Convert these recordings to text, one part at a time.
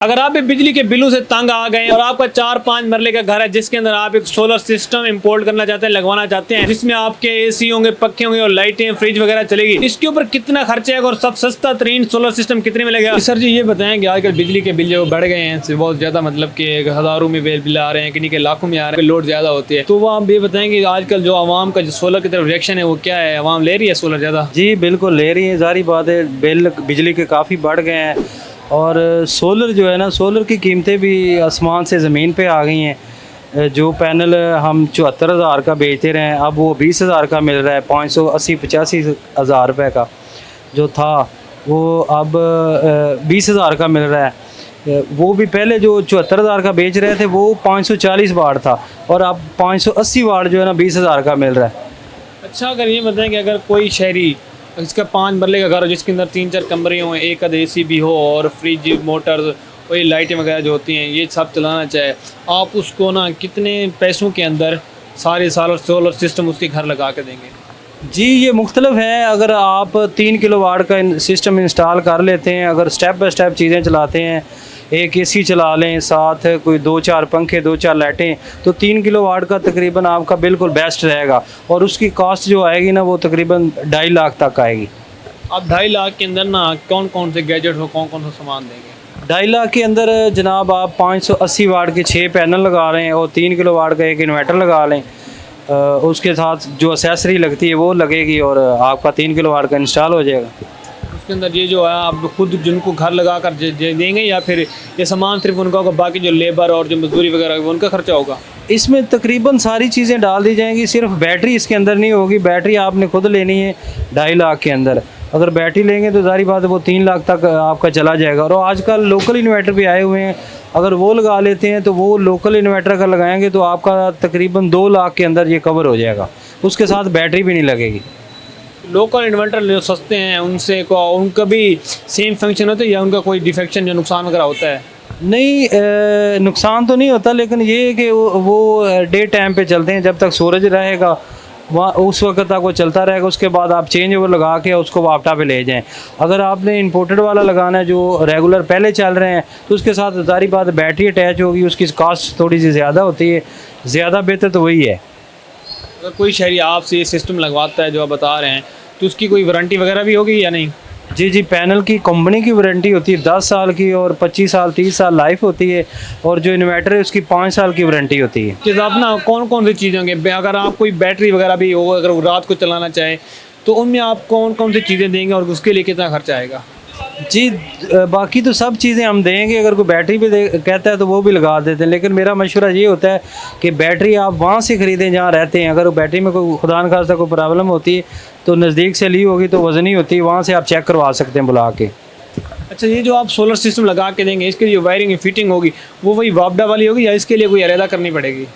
अगर आप भी बिजली के बिलों से तंग आ गए और आपका 4-5 मरले का घर है जिसके अंदर आप एक सोलर सिस्टम इंपोर्ट करना चाहते हैं, लगवाना चाहते हैं, जिसमें आपके एसी होंगे, पक्के होंगे और लाइटें, फ्रिज वगैरह चलेगी, इसके ऊपर कितना खर्चा है और सब सस्ता तरीन सोलर सिस्टम कितने में लगेगा? सर जी ये बताएं कि आजकल बिजली के बिल जो बढ़ गए हैं बहुत ज्यादा, मतलब कि हजारों में बिल आ रहे हैं, किन्हीं के लाखों में आ रहे हैं, लोड ज्यादा होती है, तो वो आप ये बताएंगे आजकल जो आवाम का जो सोलर की तरफ रिएक्शन है वो क्या है? आवाम ले रही है सोलर ज्यादा? जी बिल्कुल ले रही है, जारी बात है, बिल बिजली के काफ़ी बढ़ गए हैं और सोलर जो है ना, सोलर की कीमतें भी आसमान से ज़मीन पे आ गई हैं। जो पैनल हम 74,000 का बेचते रहे हैं, अब वो 20,000 का मिल रहा है। 580-85 हज़ार रुपये का जो था वो अब 20,000 का मिल रहा है। वो भी पहले जो 74,000 का बेच रहे थे वो 540 वाट था और अब 580 वाट जो है ना 20,000 का मिल रहा है। अच्छा, अगर ये बताएं कि अगर कोई शहरी इसका 5 मरले का घर हो जिसके अंदर 3-4 कमरे हों, एक आध एसी भी हो और फ्रिज, मोटर और ये लाइटें वगैरह जो होती हैं ये सब चलाना चाहे, आप उसको ना कितने पैसों के अंदर सारे सोलर सिस्टम उसके घर लगा के देंगे? जी ये मुख्तलिफ है। अगर आप 3 किलोवाट का सिस्टम इंस्टॉल कर लेते हैं, अगर स्टेप बाय स्टेप चीज़ें चलाते हैं, एक एसी चला लें, साथ कोई 2-4 पंखे, 2-4 लाइटें, तो 3 किलोवाट का तकरीबन आपका बिल्कुल बेस्ट रहेगा और उसकी कॉस्ट जो आएगी ना वो तकरीबन 2.5 लाख तक आएगी। आप 2.5 लाख के अंदर ना कौन कौन से गैजेट हो, कौन कौन सा सामान देंगे? 2.5 लाख के अंदर जनाब आप 580 वाट के 6 पैनल लगा रहे हैं और 3 किलोवाट का एक इन्वर्टर लगा लें, उसके साथ जो एसेसरी लगती है वो लगेगी और आपका 3 किलोवाट का इंस्टॉल हो जाएगा। उसके अंदर ये जो है आप खुद जिनको घर लगा कर देंगे या फिर ये सामान सिर्फ उनका होगा, बाकी जो लेबर और जो मजदूरी वगैरह होगी उनका खर्चा होगा? इसमें तकरीबन सारी चीज़ें डाल दी जाएंगी, सिर्फ बैटरी इसके अंदर नहीं होगी। बैटरी आपने खुद लेनी है 2.5 लाख के अंदर। अगर बैटरी लेंगे तो जारी बात है वो 3 लाख तक आपका चला जाएगा। और आजकल लोकल इन्वर्टर भी आए हुए हैं, अगर वो लगा लेते हैं तो वो लोकल इन्वर्टर अगर लगाएंगे तो आपका तकरीबन 2 लाख के अंदर ये कवर हो जाएगा, उसके साथ बैटरी भी नहीं लगेगी। लोकल इन्वर्टर जो सस्ते हैं उनसे उनका भी सेम फंक्शन होता है या उनका कोई डिफेक्शन जो नुकसान वगैरह होता है? नहीं, नुकसान तो नहीं होता, लेकिन ये है कि वो डे टाइम पे चलते हैं, जब तक सूरज रहेगा वहाँ उस वक्त तक वो चलता रहेगा। उसके बाद आप चेंज ओवर लगा के उसको वापटा पे ले जाएं। अगर आपने इंपोर्टेड वाला लगाना है जो रेगुलर पहले चल रहे हैं तो उसके साथ सारी बात बैटरी अटैच होगी, उसकी कास्ट थोड़ी सी ज़्यादा होती है। ज़्यादा बेहतर तो वही है। अगर कोई शहरी आपसे ये सिस्टम लगवाता है जो आप बता रहे हैं तो उसकी कोई वारंटी वगैरह भी होगी या नहीं? जी पैनल की कंपनी की वारंटी होती है 10 साल की और 25 साल 30 साल लाइफ होती है और जो इन्वर्टर है उसकी 5 साल की वारंटी होती है। कि आप ना कौन कौन सी चीज़ें होंगे, अगर आप कोई बैटरी वगैरह भी हो, अगर वो रात को चलाना चाहे तो उनमें आप कौन कौन सी चीज़ें देंगे और उसके लिए कितना खर्चा आएगा? जी बाकी तो सब चीज़ें हम देंगे। अगर कोई बैटरी भी कहता है तो वो भी लगा देते हैं, लेकिन मेरा मशवरा ये होता है कि बैटरी आप वहाँ से ख़रीदें जहाँ रहते हैं। अगर बैटरी में कोई खुदा न खास्ता कोई प्रॉब्लम होती है तो नज़दीक से ली होगी तो वज़नी होती है, वहाँ से आप चेक करवा सकते हैं बुला के। अच्छा, ये जो आप सोलर सिस्टम लगा के देंगे इसके लिए वायरिंग फिटिंग होगी वो वही वापडा वाली होगी या इसके लिए कोई अलहदा करनी पड़ेगी?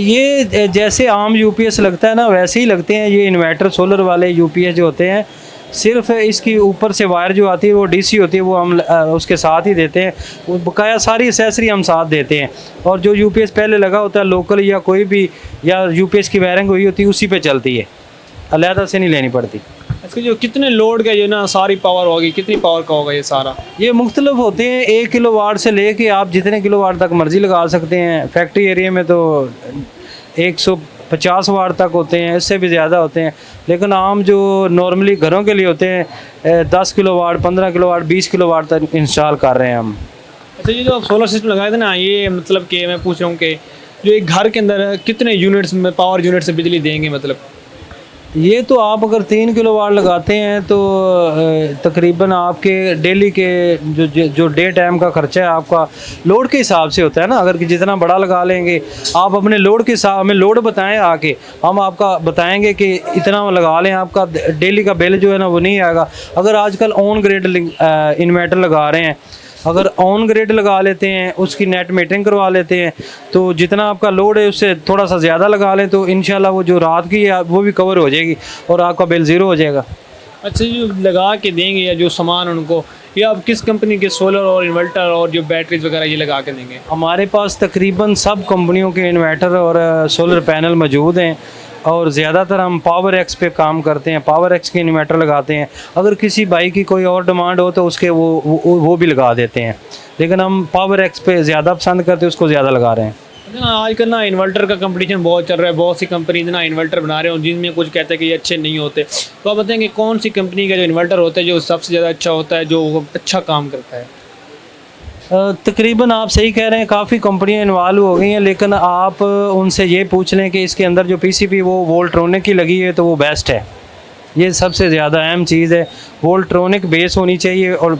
ये जैसे आम यूपीएस लगता है ना वैसे ही लगते हैं ये इन्वर्टर सोलर वाले यूपीएस जो होते हैं। सिर्फ इसकी ऊपर से वायर जो आती है वो डीसी होती है, वो हम उसके साथ ही देते हैं। वो बकाया सारी एसेसरी हम साथ देते हैं और जो यूपीएस पहले लगा होता है लोकल या कोई भी या यूपीएस की वायरिंग हुई होती है उसी पे चलती है, अलहदा से नहीं लेनी पड़ती। इसके जो कितने लोड का जो ना सारी पावर होगी, कितनी पावर का होगा ये सारा? ये मुख्तलिफ होते हैं, 1 किलोवाट से लेके आप जितने किलोवाट तक मर्जी लगा सकते हैं। फैक्ट्री एरिया में तो 150 वाट तक होते हैं, इससे भी ज़्यादा होते हैं, लेकिन आम जो नॉर्मली घरों के लिए होते हैं 10 किलोवाट, 15 किलोवाट, 20 किलोवाट तक इंस्टॉल कर रहे हैं हम। अच्छा, ये जो आप सोलर सिस्टम लगाए थे ना, ये मतलब कि मैं पूछ रहा हूँ कि जो एक घर के अंदर कितने यूनिट्स में पावर यूनिट से बिजली देंगे? मतलब ये तो आप अगर 3 किलोवाट लगाते हैं तो तकरीबन आपके डेली के जो डे टाइम का खर्चा है आपका लोड के हिसाब से होता है ना। अगर जितना बड़ा लगा लेंगे आप अपने लोड के हिसाब, हमें लोड बताएं आके, हम आपका बताएंगे कि इतना लगा लें, आपका डेली का बिल जो है ना वो नहीं आएगा। अगर आजकल ऑन ग्रिड इन्वर्टर लगा रहे हैं, अगर ऑन ग्रिड लगा लेते हैं, उसकी नेट मीटरिंग करवा लेते हैं तो जितना आपका लोड है उससे थोड़ा सा ज़्यादा लगा लें तो इंशाल्लाह वो जो रात की है वो भी कवर हो जाएगी और आपका बिल ज़ीरो हो जाएगा। अच्छा, जो लगा के देंगे या जो सामान उनको, ये आप किस कंपनी के सोलर और इन्वर्टर और जो बैटरीज वगैरह ये लगा के देंगे? हमारे पास तकरीबन सब कंपनियों के इन्वर्टर और सोलर पैनल मौजूद हैं। और ज़्यादातर हम पावर एक्स पे काम करते हैं, पावर एक्स के इन्वर्टर लगाते हैं। अगर किसी भाई की कोई और डिमांड हो तो उसके वो भी लगा देते हैं, लेकिन हम पावर एक्स पे ज़्यादा पसंद करते हैं, उसको ज़्यादा लगा रहे हैं। आजकल ना इन्वर्टर का कंपटीशन बहुत चल रहा है, बहुत सी कंपनीज ना इन्वर्टर बना रहे हो जिनमें कुछ कहते हैं कि ये अच्छे नहीं होते। तो आप बताएंगे कौन सी कंपनी का जो इन्वर्टर होता है जो सबसे ज़्यादा अच्छा होता है, जो अच्छा काम करता है? तकरीबन आप सही कह रहे हैं, काफ़ी कंपनियां इन्वॉल्व हो गई हैं, लेकिन आप उनसे ये पूछ लें कि इसके अंदर जो पीसीबी वो वोल्ट्रॉनिक की लगी है तो वो बेस्ट है। ये सबसे ज़्यादा अहम चीज़ है, वोल्ट्रॉनिक बेस होनी चाहिए। और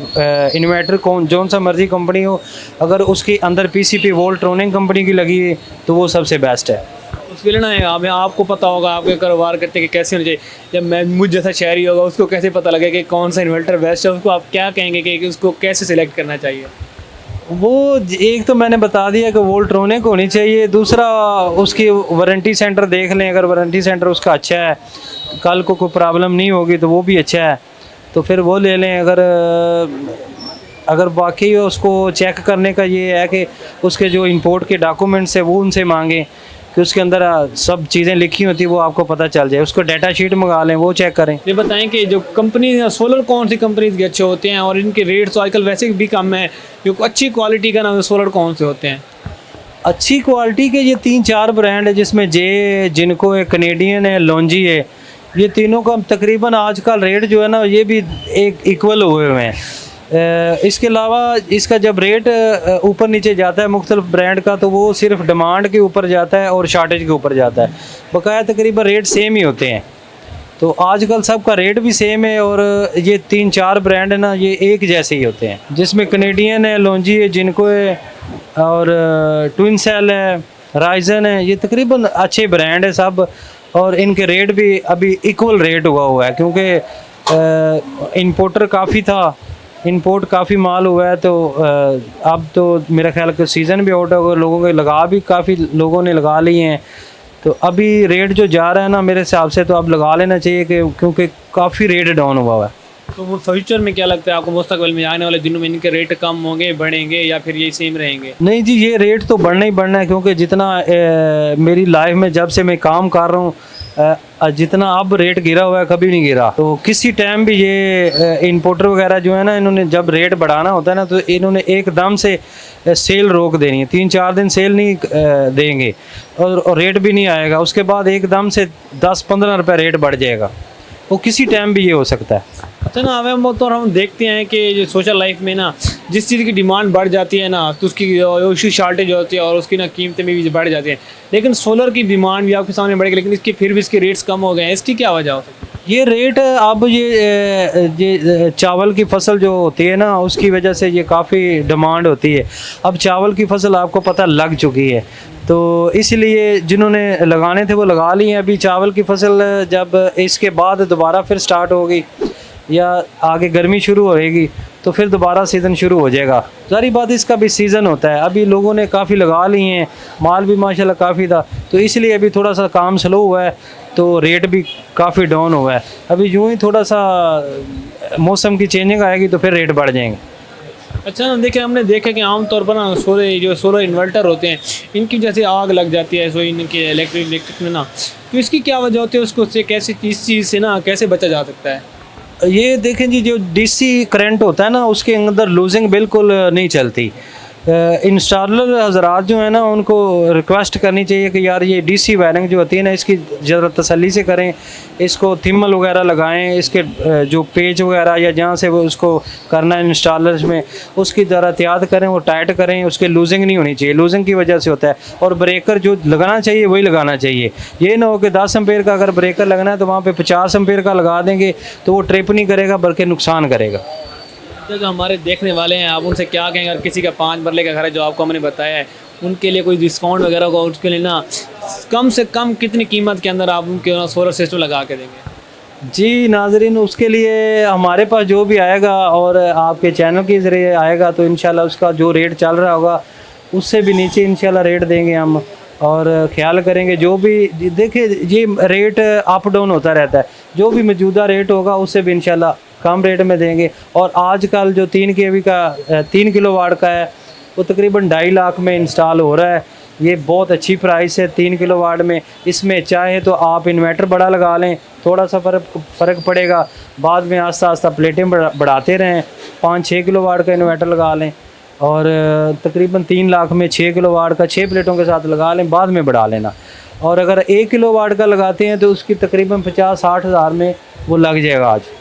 इन्वर्टर कौन सा मर्जी कंपनी हो, अगर उसके अंदर पीसीबी वोल्ट्रॉनिक कंपनी की लगी है तो वो सबसे बेस्ट है। उसके लिए ना आपको पता होगा, आपके कारोबार करते कि कैसे होना चाहिए। जब मैं मुझ जैसा शहरी होगा उसको कैसे पता लगे कि कौन सा इन्वर्टर बेस्ट है, उसको आप क्या कहेंगे कि उसको कैसे सिलेक्ट करना चाहिए? वो एक तो मैंने बता दिया कि वोल्ट्रॉनिक होनी चाहिए, दूसरा उसकी वारंटी सेंटर देख लें, अगर वारंटी सेंटर उसका अच्छा है, कल को कोई प्रॉब्लम नहीं होगी तो वो भी अच्छा है, तो फिर वो ले लें। अगर वाकई उसको चेक करने का ये है कि उसके जो इंपोर्ट के डॉक्यूमेंट्स है वो उनसे मांगें कि उसके अंदर सब चीज़ें लिखी होती है, वो आपको पता चल जाए। उसको डाटा शीट मंगा लें, वो चेक करें। ये बताएं कि जो कंपनी सोलर कौन सी कंपनीज के अच्छे होते हैं और इनके रेट्स तो आजकल वैसे भी कम है, जो अच्छी क्वालिटी का ना सोलर कौन से होते हैं? अच्छी क्वालिटी के ये 3-4 ब्रांड है, जिसमें जिनको है, कनेडियन है, लॉन्जी है, ये तीनों का तकरीबन आजकल रेट जो है ना ये भी एक इक्वल हुए हुए हैं। इसके अलावा इसका जब रेट ऊपर नीचे जाता है मुख्तलिफ ब्रांड का, तो वो सिर्फ डिमांड के ऊपर जाता है और शार्टेज के ऊपर जाता है, बकाया तकरीबन रेट सेम ही होते हैं। तो आजकल सबका रेट भी सेम है और ये 3-4 ब्रांड है ना ये एक जैसे ही होते हैं, जिसमें कनेडियन है, लॉन्जी है, जिनको है, और ट्विन सेल है, राइजन है, ये तकरीबन अच्छे ब्रांड है सब। और इनके रेट भी अभी इक्वल रेट हुआ है, क्योंकि इंपोर्टर काफ़ी था, इंपोर्ट काफ़ी माल हुआ है, तो अब तो मेरा ख्याल का सीज़न भी आउट होगा, लोगों के काफ़ी लोगों ने लगा लिए हैं, तो अभी रेट जो जा रहा है ना मेरे हिसाब से तो अब लगा लेना चाहिए क्योंकि काफ़ी रेट डाउन हुआ है। तो वो फ्यूचर में क्या लगता है आपको, मुस्तकबिल में आने वाले दिनों में इनके रेट कम होंगे, बढ़ेंगे या फिर यही सेम रहेंगे? नहीं जी, ये रेट तो बढ़ना ही बढ़ना है, क्योंकि जितना मेरी लाइफ में जब से मैं काम कर रहा हूँ जितना अब रेट गिरा हुआ है कभी नहीं गिरा। तो किसी टाइम भी ये इंपोर्टर वगैरह जो है ना, इन्होंने जब रेट बढ़ाना होता है ना तो इन्होंने एकदम से सेल रोक देनी है, 3-4 दिन सेल नहीं देंगे और रेट भी नहीं आएगा, उसके बाद एकदम से 10-15 रुपये रेट बढ़ जाएगा। वो किसी टाइम भी ये हो सकता है। अच्छा ना, हम देखते हैं कि जो सोशल लाइफ में ना जिस चीज़ की डिमांड बढ़ जाती है ना तो उसकी शॉर्टेज होती है और उसकी ना कीमतें भी बढ़ जाती हैं। लेकिन सोलर की डिमांड भी आपके सामने बढ़ेगी, लेकिन फिर भी इसके रेट्स कम हो गए हैं, इसकी क्या वजह हो सकती है? ये रेट अब ये चावल की फसल जो होती है ना उसकी वजह से ये काफ़ी डिमांड होती है। अब चावल की फसल आपको पता लग चुकी है, तो इसलिए जिन्होंने लगाने थे वो लगा लिए। अभी चावल की फसल जब इसके बाद दोबारा फिर स्टार्ट होगी या आगे गर्मी शुरू होएगी तो फिर दोबारा सीज़न शुरू हो जाएगा। सारी बात इसका भी सीज़न होता है। अभी लोगों ने काफ़ी लगा लिए हैं, माल भी माशाल्लाह काफ़ी था, तो इसलिए अभी थोड़ा सा काम स्लो हुआ है, तो रेट भी काफ़ी डाउन हुआ है। अभी यूँ ही थोड़ा सा मौसम की चेंजिंग आएगी तो फिर रेट बढ़ जाएंगे। अच्छा ना, देखिए हमने देखा कि आमतौर पर ना सोलर इन्वर्टर होते हैं, इनकी जैसे आग लग जाती है सो इनके इलेक्ट्रिक में ना, तो इसकी क्या वजह होती है? उसको से कैसे इस चीज़ से ना कैसे बचा जा सकता है? ये देखें जी, जो डीसी करंट होता है ना उसके अंदर लूजिंग बिल्कुल नहीं चलती। इंस्टॉलर हजरात जो है ना उनको रिक्वेस्ट करनी चाहिए कि यार ये डीसी वायरिंग जो होती है ना इसकी ज़रा तसल्ली से करें, इसको थिम्मल वगैरह लगाएं, इसके जो पेज वगैरह या जहाँ से वो उसको करना है इंस्टॉलर्स में उसकी ज़रा एहतियात करें, वो टाइट करें, उसके लूजिंग नहीं होनी चाहिए, लूजिंग की वजह से होता है। और ब्रेकर जो लगाना चाहिए वही लगाना चाहिए, ये ना हो कि 10 एम्पेयर का अगर ब्रेकर लगना है तो वहाँ पर 50 एम्पेयर का लगा देंगे तो वो ट्रिप नहीं करेगा बल्कि नुकसान करेगा। जो हमारे देखने वाले हैं आप उनसे क्या कहेंगे? अगर किसी का 5 मरले का घर है जो आपको हमने बताया है, उनके लिए कोई डिस्काउंट वगैरह होगा, उसके लिए ना कम से कम कितनी कीमत के अंदर आप उनके ना सोलर सिस्टम लगा के देंगे? जी नाजरीन, उसके लिए हमारे पास जो भी आएगा और आपके चैनल के ज़रिए आएगा तो इंशाल्लाह उसका जो रेट चल रहा होगा उससे भी नीचे इंशाल्लाह रेट देंगे हम, और ख्याल करेंगे जो भी देखिए ये रेट अप डाउन होता रहता है, जो भी मौजूदा रेट होगा उससे भी इंशाल्लाह कम रेट में देंगे। और आजकल जो 3 kV का 3 किलोवाट का है वो तकरीबन 2.5 लाख में इंस्टॉल हो रहा है, ये बहुत अच्छी प्राइस है 3 किलोवाट में। इसमें चाहे तो आप इन्वर्टर बड़ा लगा लें, थोड़ा सा फ़र्क पड़ेगा, बाद में आस्ता आस्ता प्लेटें बढ़ाते रहें, 5-6 किलोवाट का इन्वर्टर लगा लें और तकरीबन 3 लाख में 6 किलोवाट का 6 प्लेटों के साथ लगा लें, बाद में बढ़ा लेना। और अगर 1 किलोवाट का लगाते हैं तो उसकी तकरीबन 50-60 हज़ार में वो लग जाएगा आज।